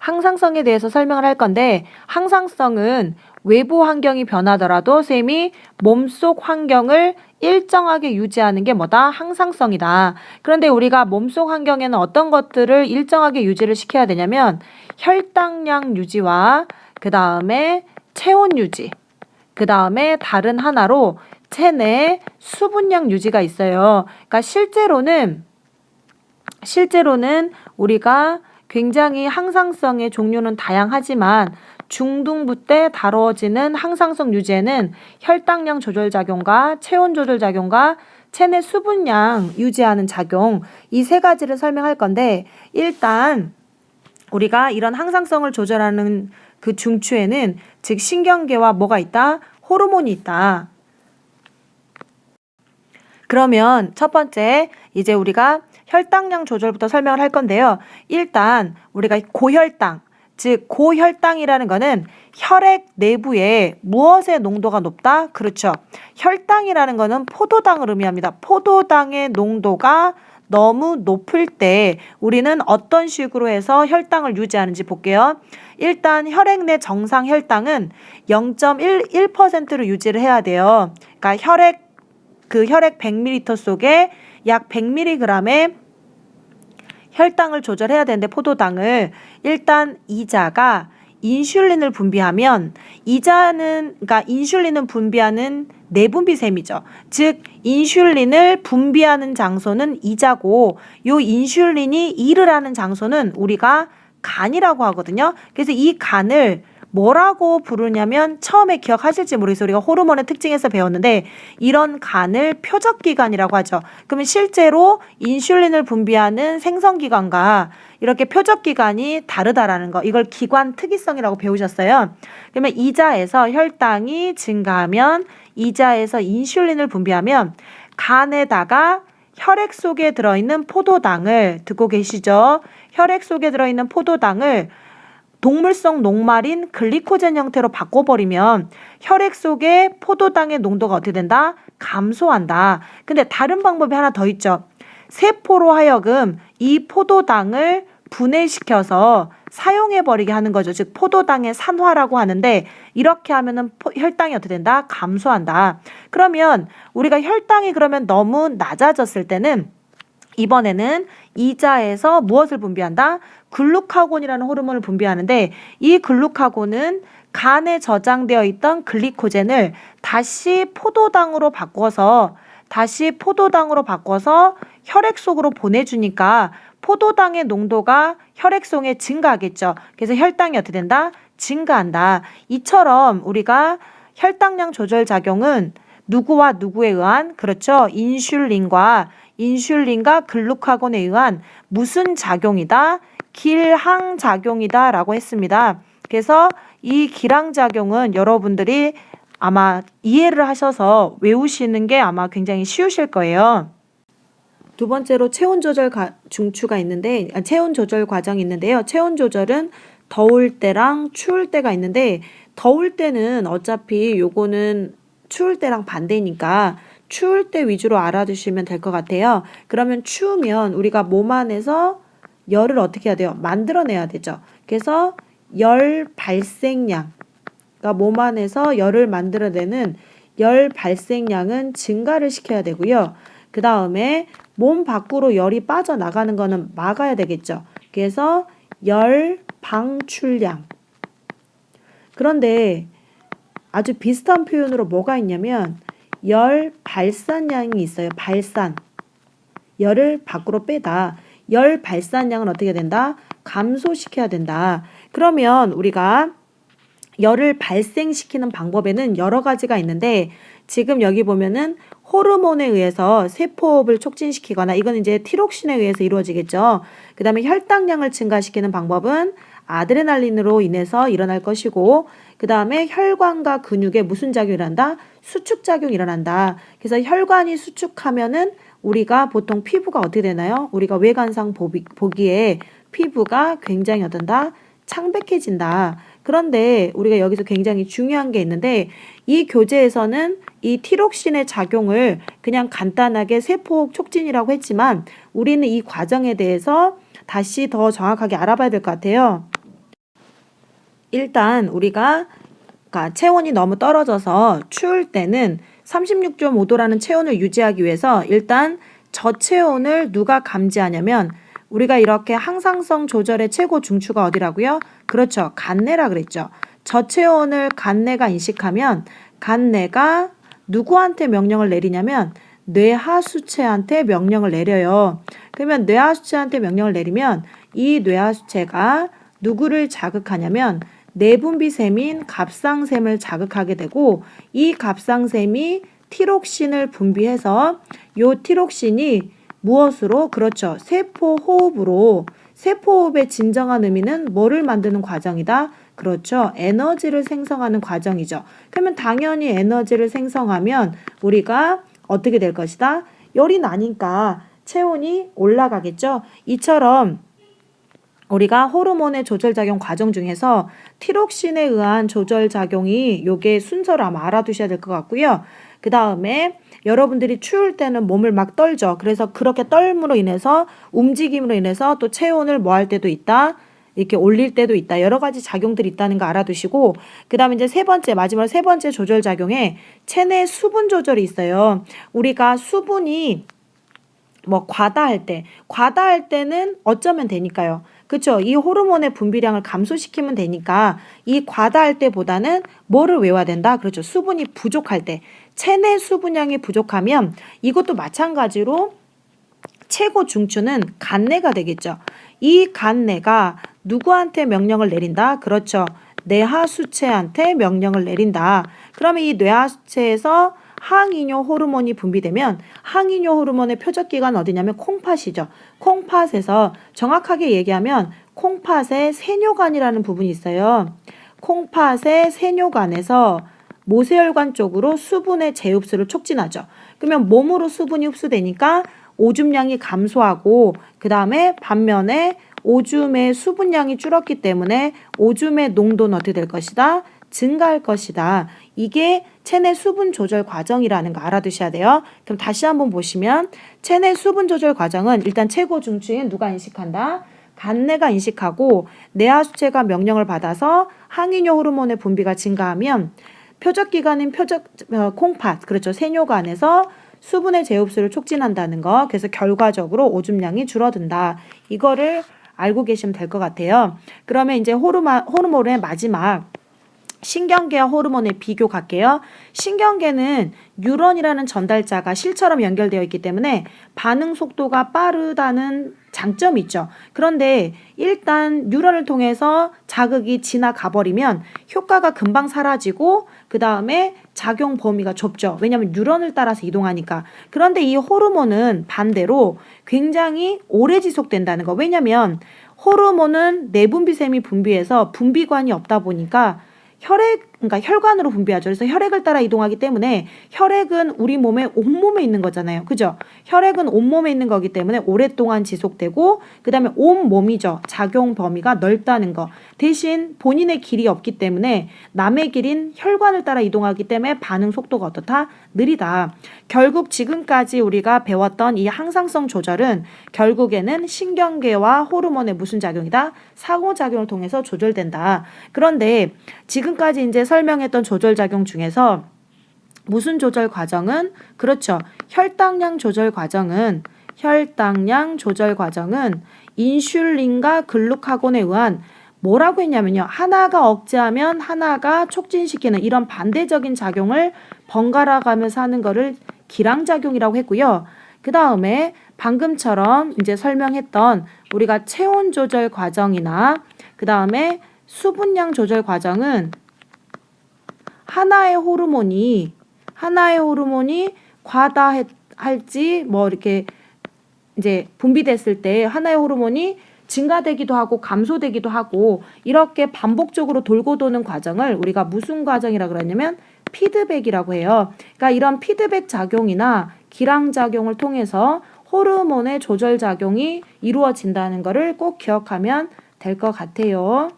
항상성에 대해서 설명을 할 건데 항상성은 외부 환경이 변하더라도 쌤이 몸속 환경을 일정하게 유지하는 게 뭐다? 항상성이다. 그런데 우리가 몸속 환경에는 어떤 것들을 일정하게 유지를 시켜야 되냐면 혈당량 유지와 그 다음에 체온 유지, 그 다음에 다른 하나로 체내 수분량 유지가 있어요. 그러니까 실제로는 우리가 굉장히 항상성의 종류는 다양하지만 중등부 때 다뤄지는 항상성 유지에는 혈당량 조절 작용과 체온 조절 작용과 체내 수분량 유지하는 작용, 이 세 가지를 설명할 건데 일단 우리가 이런 항상성을 조절하는 그 중추에는 즉 신경계와 뭐가 있다? 호르몬이 있다. 그러면 첫 번째 이제 우리가 혈당량 조절부터 설명을 할 건데요. 일단 우리가 고혈당, 즉 고혈당이라는 거는 혈액 내부에 무엇의 농도가 높다? 그렇죠. 혈당이라는 거는 포도당을 의미합니다. 포도당의 농도가 너무 높을 때 우리는 어떤 식으로 해서 혈당을 유지하는지 볼게요. 일단 혈액 내 정상 혈당은 0.11%로 유지를 해야 돼요. 그러니까 혈액 100ml 속에 약 100mg의 혈당을 조절해야 되는데 포도당을 일단 이자가 인슐린을 분비하면 그러니까 인슐린은 분비하는 내분비샘이죠. 즉 인슐린을 분비하는 장소는 이자고 요 인슐린이 일을 하는 장소는 우리가 간이라고 하거든요. 그래서 이 간을 뭐라고 부르냐면 처음에 기억하실지 모르겠어요. 우리가 호르몬의 특징에서 배웠는데 이런 간을 표적기관이라고 하죠. 그러면 실제로 인슐린을 분비하는 생성기관과 이렇게 표적기관이 다르다라는 거, 이걸 기관 특이성이라고 배우셨어요. 그러면 이자에서 혈당이 증가하면 이자에서 인슐린을 분비하면 간에다가 혈액 속에 들어있는 포도당을 듣고 계시죠? 혈액 속에 들어있는 포도당을 동물성 녹말인 글리코젠 형태로 바꿔버리면 혈액 속에 포도당의 농도가 어떻게 된다? 감소한다. 근데 다른 방법이 하나 더 있죠. 세포로 하여금 이 포도당을 분해시켜서 사용해버리게 하는 거죠. 즉 포도당의 산화라고 하는데 이렇게 하면은 혈당이 어떻게 된다? 감소한다. 그러면 우리가 혈당이 그러면 너무 낮아졌을 때는 이번에는 이자에서 무엇을 분비한다? 글루카곤이라는 호르몬을 분비하는데 이 글루카곤은 간에 저장되어 있던 글리코젠을 다시 포도당으로 바꿔서 혈액 속으로 보내주니까 포도당의 농도가 혈액 속에 증가하겠죠. 그래서 혈당이 어떻게 된다? 증가한다. 이처럼 우리가 혈당량 조절 작용은 누구와 누구에 의한? 그렇죠. 인슐린과 글루카곤에 의한 무슨 작용이다? 길항작용이다 라고 했습니다. 그래서 이 길항작용은 여러분들이 아마 이해를 하셔서 외우시는 게 아마 굉장히 쉬우실 거예요. 두 번째로 체온 조절 체온 조절 과정이 있는데요. 체온 조절은 더울 때랑 추울 때가 있는데 더울 때는 어차피 요거는 추울 때랑 반대니까 추울 때 위주로 알아두시면 될 것 같아요. 그러면 추우면 우리가 몸 안에서 열을 어떻게 해야 돼요? 만들어내야 되죠. 그래서 열 발생량, 그러니까 몸 안에서 열을 만들어내는 열 발생량은 증가를 시켜야 되고요. 그 다음에 몸 밖으로 열이 빠져나가는 거는 막아야 되겠죠. 그래서 열 방출량. 그런데 아주 비슷한 표현으로 뭐가 있냐면 열 발산량이 있어요. 발산. 열을 밖으로 빼다. 열 발산량은 어떻게 된다? 감소시켜야 된다. 그러면 우리가 열을 발생시키는 방법에는 여러 가지가 있는데 지금 여기 보면은 호르몬에 의해서 세포호흡을 촉진시키거나 이건 이제 티록신에 의해서 이루어지겠죠. 그 다음에 혈당량을 증가시키는 방법은 아드레날린으로 인해서 일어날 것이고 그 다음에 혈관과 근육에 무슨 작용이 일어난다? 수축작용이 일어난다. 그래서 혈관이 수축하면은 우리가 보통 피부가 어떻게 되나요? 우리가 외관상 보기에 피부가 굉장히 어떤다? 창백해진다. 그런데 우리가 여기서 굉장히 중요한 게 있는데 이 교재에서는 이 티록신의 작용을 그냥 간단하게 세포 촉진이라고 했지만 우리는 이 과정에 대해서 다시 더 정확하게 알아봐야 될 것 같아요. 일단 우리가 그러니까 체온이 너무 떨어져서 추울 때는 36.5도라는 체온을 유지하기 위해서 일단 저체온을 누가 감지하냐면 우리가 이렇게 항상성 조절의 최고 중추가 어디라고요? 그렇죠. 간내라 그랬죠. 저체온을 간내가 인식하면 간내가 누구한테 명령을 내리냐면 뇌하수체한테 명령을 내려요. 그러면 뇌하수체한테 명령을 내리면 이 뇌하수체가 누구를 자극하냐면 내분비샘인 갑상샘을 자극하게 되고 이 갑상샘이 티록신을 분비해서 요 티록신이 무엇으로? 그렇죠. 세포호흡으로 세포호흡의 진정한 의미는 뭐를 만드는 과정이다? 그렇죠. 에너지를 생성하는 과정이죠. 그러면 당연히 에너지를 생성하면 우리가 어떻게 될 것이다? 열이 나니까 체온이 올라가겠죠. 이처럼 우리가 호르몬의 조절작용 과정 중에서 티록신에 의한 조절작용이 요게 순서를 아마 알아두셔야 될 것 같고요. 그 다음에 여러분들이 추울 때는 몸을 막 떨죠. 그래서 그렇게 떨므로 인해서 움직임으로 인해서 또 체온을 뭐 할 때도 있다. 이렇게 올릴 때도 있다. 여러 가지 작용들이 있다는 거 알아두시고 그 다음에 이제 마지막 세 번째 조절작용에 체내 수분 조절이 있어요. 우리가 수분이 뭐 과다할 때는 어쩌면 되니까요. 그쵸? 이 호르몬의 분비량을 감소시키면 되니까 이 과다할 때보다는 뭐를 외워야 된다? 그렇죠. 수분이 부족할 때. 체내 수분량이 부족하면 이것도 마찬가지로 최고 중추는 간내가 되겠죠. 이 간내가 누구한테 명령을 내린다? 그렇죠. 뇌하수체한테 명령을 내린다. 그러면 이 뇌하수체에서 항이뇨 호르몬이 분비되면 항이뇨 호르몬의 표적기관 어디냐면 콩팥이죠. 콩팥에서 정확하게 얘기하면 콩팥의 세뇨관이라는 부분이 있어요. 콩팥의 세뇨관에서 모세혈관 쪽으로 수분의 재흡수를 촉진하죠. 그러면 몸으로 수분이 흡수되니까 오줌량이 감소하고 그 다음에 반면에 오줌의 수분량이 줄었기 때문에 오줌의 농도는 어떻게 될 것이다? 증가할 것이다. 이게 체내 수분 조절 과정이라는 거 알아두셔야 돼요. 그럼 다시 한번 보시면 체내 수분 조절 과정은 일단 최고 중추인 누가 인식한다? 간내가 인식하고 뇌하수체가 명령을 받아서 항이뇨 호르몬의 분비가 증가하면 표적기관인 콩팥, 그렇죠. 세뇨관에서 수분의 재흡수를 촉진한다는 거. 그래서 결과적으로 오줌량이 줄어든다. 이거를 알고 계시면 될 것 같아요. 그러면 이제 호르몬의 마지막 신경계와 호르몬의 비교 갈게요. 신경계는 뉴런이라는 전달자가 실처럼 연결되어 있기 때문에 반응 속도가 빠르다는 장점이 있죠. 그런데 일단 뉴런을 통해서 자극이 지나가 버리면 효과가 금방 사라지고 그 다음에 작용 범위가 좁죠. 왜냐하면 뉴런을 따라서 이동하니까. 그런데 이 호르몬은 반대로 굉장히 오래 지속된다는 거. 왜냐하면 호르몬은 내분비샘이 분비해서 분비관이 없다 보니까 그러니까 혈관으로 분비하죠. 그래서 혈액을 따라 이동하기 때문에 혈액은 우리 몸에 온몸에 있는 거잖아요. 그죠? 혈액은 온몸에 있는 거기 때문에 오랫동안 지속되고 그 다음에 온몸이죠. 작용 범위가 넓다는 거. 대신 본인의 길이 없기 때문에 남의 길인 혈관을 따라 이동하기 때문에 반응 속도가 어떻다? 느리다. 결국 지금까지 우리가 배웠던 이 항상성 조절은 결국에는 신경계와 호르몬의 무슨 작용이다? 상호작용을 통해서 조절된다. 그런데 지금까지 이제 설명했던 조절작용 중에서 무슨 조절 과정은 그렇죠. 혈당량 조절 과정은 인슐린과 글루카곤에 의한 뭐라고 했냐면요. 하나가 억제하면 하나가 촉진시키는 이런 반대적인 작용을 번갈아 가면서 하는 거를 기량작용이라고 했고요. 그 다음에 방금처럼 이제 설명했던 우리가 체온 조절 과정이나 그 다음에 수분량 조절 과정은 하나의 호르몬이 과다할지 뭐 이렇게 이제 분비됐을 때 하나의 호르몬이 증가되기도 하고 감소되기도 하고 이렇게 반복적으로 돌고 도는 과정을 우리가 무슨 과정이라고 그러냐면 피드백이라고 해요. 그러니까 이런 피드백 작용이나 기량 작용을 통해서 호르몬의 조절 작용이 이루어진다는 것을 꼭 기억하면 될 것 같아요.